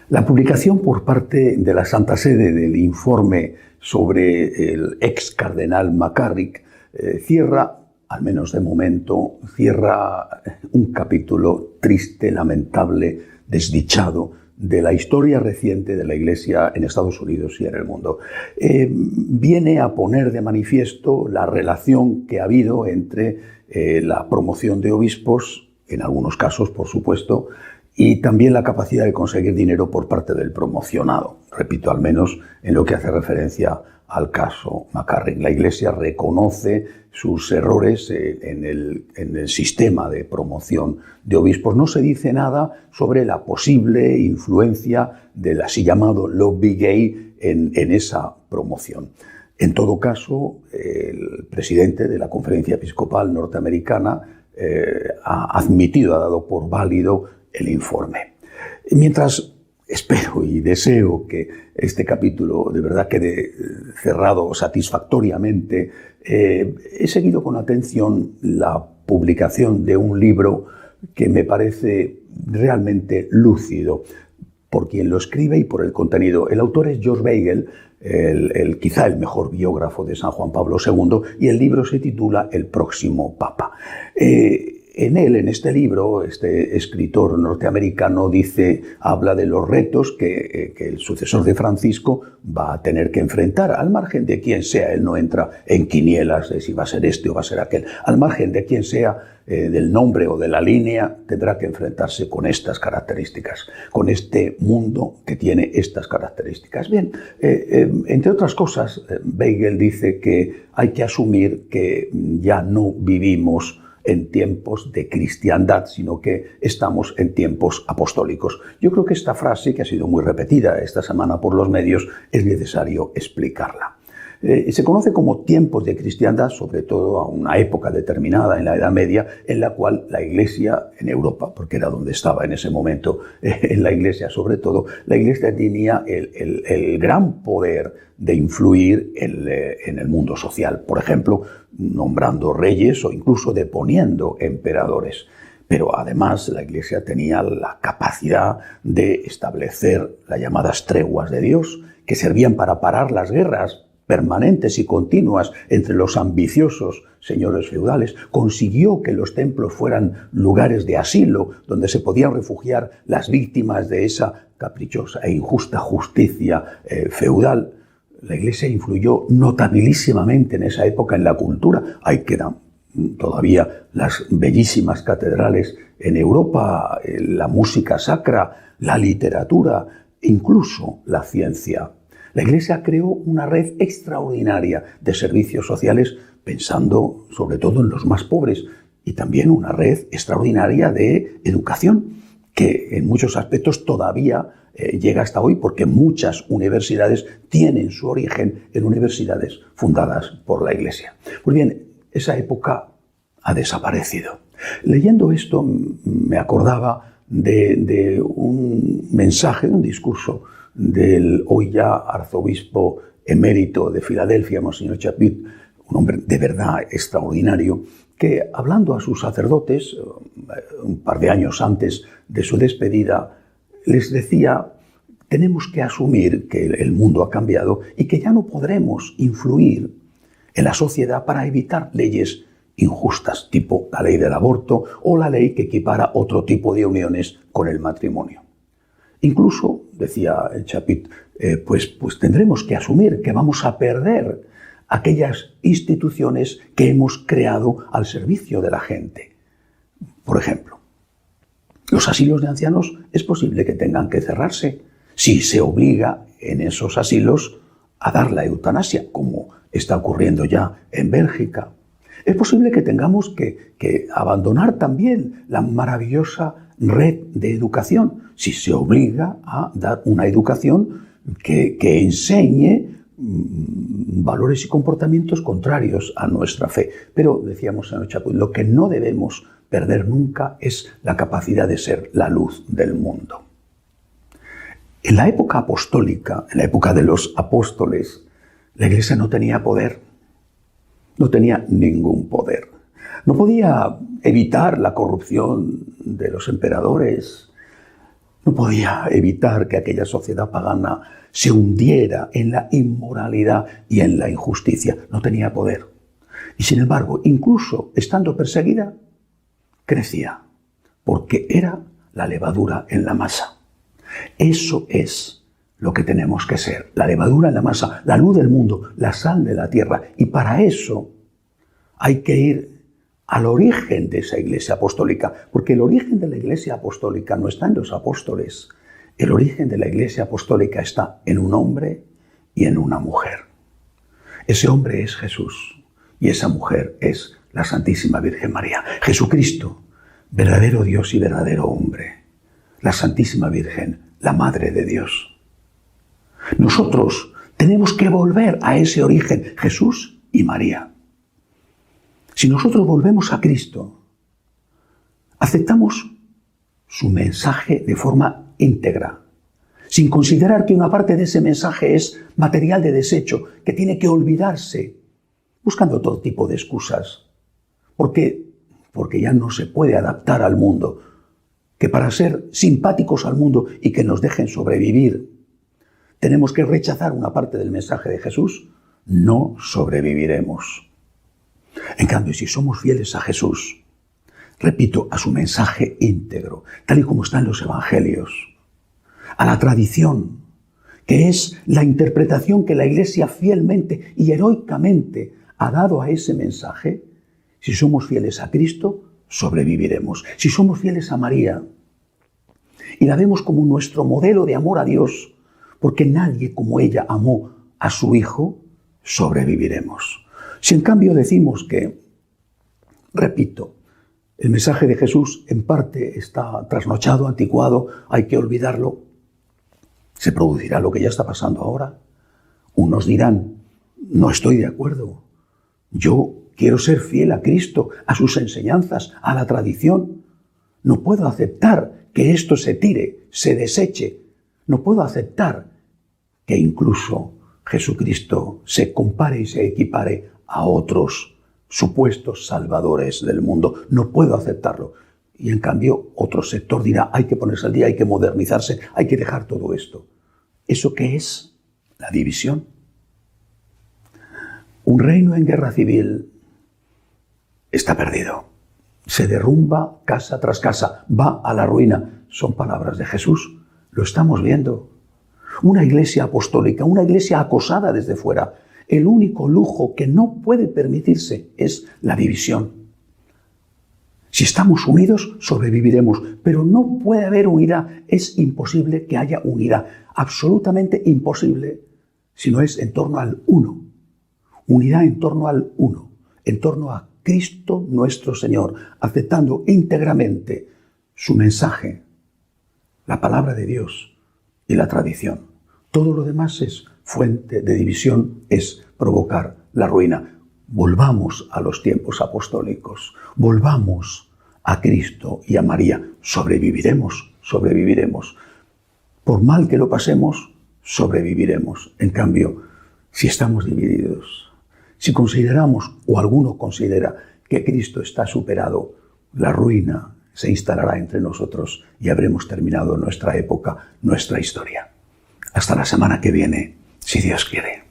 La publicación por parte de la Santa Sede del informe sobre el ex cardenal McCarrick cierra, al menos de momento, cierra un capítulo triste, lamentable, desdichado de la historia reciente de la Iglesia en Estados Unidos y en el mundo. Viene a poner de manifiesto la relación que ha habido entre la promoción de obispos, en algunos casos, por supuesto, y también la capacidad de conseguir dinero por parte del promocionado. Repito, al menos en lo que hace referencia al caso McCarrick. La Iglesia reconoce sus errores en el sistema de promoción de obispos. No se dice nada sobre la posible influencia del así llamado lobby gay en esa promoción. En todo caso, el presidente de la Conferencia Episcopal Norteamericana ha admitido, ha dado por válido el informe. Mientras espero y deseo que este capítulo de verdad quede cerrado satisfactoriamente, he seguido con atención la publicación de un libro que me parece realmente lúcido por quien lo escribe y por el contenido. El autor es George Weigel, quizá el mejor biógrafo de San Juan Pablo II, y el libro se titula El próximo Papa. En este libro, este escritor norteamericano habla de los retos que el sucesor de Francisco va a tener que enfrentar, al margen de quién sea. Él no entra en quinielas de si va a ser este o va a ser aquel. Al margen de quién sea, del nombre o de la línea, tendrá que enfrentarse con estas características, con este mundo que tiene estas características. Bien, entre otras cosas, Weigel dice que hay que asumir que ya no vivimos en tiempos de cristiandad, sino que estamos en tiempos apostólicos. Yo creo que esta frase, que ha sido muy repetida esta semana por los medios, es necesario explicarla. Se conoce como tiempos de cristiandad, sobre todo a una época determinada en la Edad Media, en la cual la Iglesia en Europa, porque era donde estaba en ese momento, en la Iglesia sobre todo, la Iglesia tenía el gran poder de influir en el mundo social, por ejemplo, nombrando reyes o incluso deponiendo emperadores. Pero además la Iglesia tenía la capacidad de establecer las llamadas treguas de Dios, que servían para parar las guerras permanentes y continuas entre los ambiciosos señores feudales. Consiguió que los templos fueran lugares de asilo donde se podían refugiar las víctimas de esa caprichosa e injusta justicia feudal. La Iglesia influyó notabilísimamente en esa época en la cultura. Ahí quedan todavía las bellísimas catedrales en Europa, la música sacra, la literatura, incluso la ciencia. La Iglesia creó una red extraordinaria de servicios sociales, pensando sobre todo en los más pobres, y también una red extraordinaria de educación, que en muchos aspectos todavía llega hasta hoy, porque muchas universidades tienen su origen en universidades fundadas por la Iglesia. Pues bien, esa época ha desaparecido. Leyendo esto me acordaba de un mensaje, un discurso del hoy ya arzobispo emérito de Filadelfia, Monseñor Chaput, un hombre de verdad extraordinario, que hablando a sus sacerdotes, un par de años antes de su despedida, les decía: tenemos que asumir que el mundo ha cambiado y que ya no podremos influir en la sociedad para evitar leyes injustas, tipo la ley del aborto o la ley que equipara otro tipo de uniones con el matrimonio. Incluso, decía Chaput, pues tendremos que asumir que vamos a perder aquellas instituciones que hemos creado al servicio de la gente. Por ejemplo, los asilos de ancianos es posible que tengan que cerrarse si se obliga en esos asilos a dar la eutanasia, como está ocurriendo ya en Bélgica. Es posible que tengamos que abandonar también la maravillosa red de educación, si se obliga a dar una educación que enseñe valores y comportamientos contrarios a nuestra fe. Pero, decíamos en el Chaput, lo que no debemos perder nunca es la capacidad de ser la luz del mundo. En la época apostólica, en la época de los apóstoles, la Iglesia no tenía poder, no tenía ningún poder. No podía evitar la corrupción de los emperadores, No podía evitar que aquella sociedad pagana se hundiera en la inmoralidad y en la injusticia. No tenía poder. Y sin embargo, incluso estando perseguida, crecía, porque era la levadura en la masa. Eso es lo que tenemos que ser, la levadura en la masa, la luz del mundo, la sal de la tierra. Y para eso hay que ir al origen de esa iglesia apostólica, porque el origen de la iglesia apostólica no está en los apóstoles. El origen de la iglesia apostólica está en un hombre y en una mujer. Ese hombre es Jesús y esa mujer es la Santísima Virgen María. Jesucristo, verdadero Dios y verdadero hombre. La Santísima Virgen, la Madre de Dios. Nosotros tenemos que volver a ese origen, Jesús y María. Si nosotros volvemos a Cristo, aceptamos su mensaje de forma íntegra, sin considerar que una parte de ese mensaje es material de desecho, que tiene que olvidarse, buscando todo tipo de excusas. ¿Por qué? Porque ya no se puede adaptar al mundo, que para ser simpáticos al mundo y que nos dejen sobrevivir, tenemos que rechazar una parte del mensaje de Jesús, no sobreviviremos. En cambio, si somos fieles a Jesús, repito, a su mensaje íntegro, tal y como está en los evangelios, a la tradición, que es la interpretación que la Iglesia fielmente y heroicamente ha dado a ese mensaje, si somos fieles a Cristo, sobreviviremos. Si somos fieles a María y la vemos como nuestro modelo de amor a Dios, porque nadie como ella amó a su Hijo, sobreviviremos. Si en cambio decimos que, repito, el mensaje de Jesús en parte está trasnochado, anticuado, hay que olvidarlo, se producirá lo que ya está pasando ahora. Unos dirán, no estoy de acuerdo, yo quiero ser fiel a Cristo, a sus enseñanzas, a la tradición. No puedo aceptar que esto se tire, se deseche. No puedo aceptar que incluso Jesucristo se compare y se equipare a otros supuestos salvadores del mundo. No puedo aceptarlo. Y en cambio otro sector dirá, hay que ponerse al día, hay que modernizarse, hay que dejar todo esto. ¿Eso qué es? La división. Un reino en guerra civil está perdido. Se derrumba casa tras casa, va a la ruina. Son palabras de Jesús. Lo estamos viendo. Una iglesia apostólica, una iglesia acosada desde fuera. El único lujo que no puede permitirse es la división. Si estamos unidos, sobreviviremos, pero no puede haber unidad. Es imposible que haya unidad, absolutamente imposible, si no es en torno al uno. Unidad en torno al uno, en torno a Cristo nuestro Señor, aceptando íntegramente su mensaje, la palabra de Dios y la tradición. Todo lo demás es fuente de división, es provocar la ruina. Volvamos a los tiempos apostólicos, volvamos a Cristo y a María. Sobreviviremos, sobreviviremos. Por mal que lo pasemos, sobreviviremos. En cambio, si estamos divididos, si consideramos, o alguno considera, que Cristo está superado, la ruina se instalará entre nosotros y habremos terminado nuestra época, nuestra historia. Hasta la semana que viene, si Dios quiere.